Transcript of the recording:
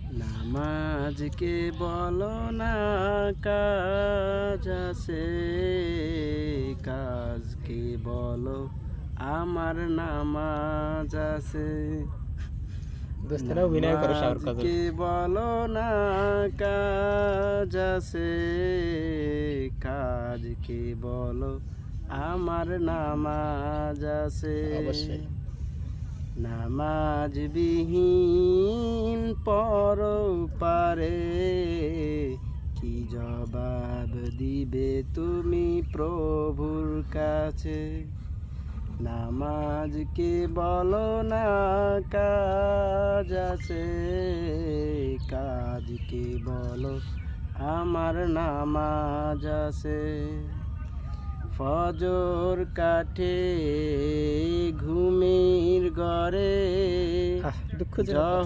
নামাজকে বলো না কাজ আছে, কাজকে বলো আমার নামাজ আছে। দোস্তেরা অভিনয় করো শাহরুখ খানের। নামাজকে বলো না কাজ আছে, কাজকে বলো আমার নামাজ আছে। অবশ্যই। নামাজ বিহীন পরপারে কি জবাব দিবে তুমি প্রভুর কাছে। নামাজকে বলো না কাজ আছে, কাজকে বলো আমার নামাজ আছে। ফজর কাটে ঘুমের ঘরে দুঃখজনক।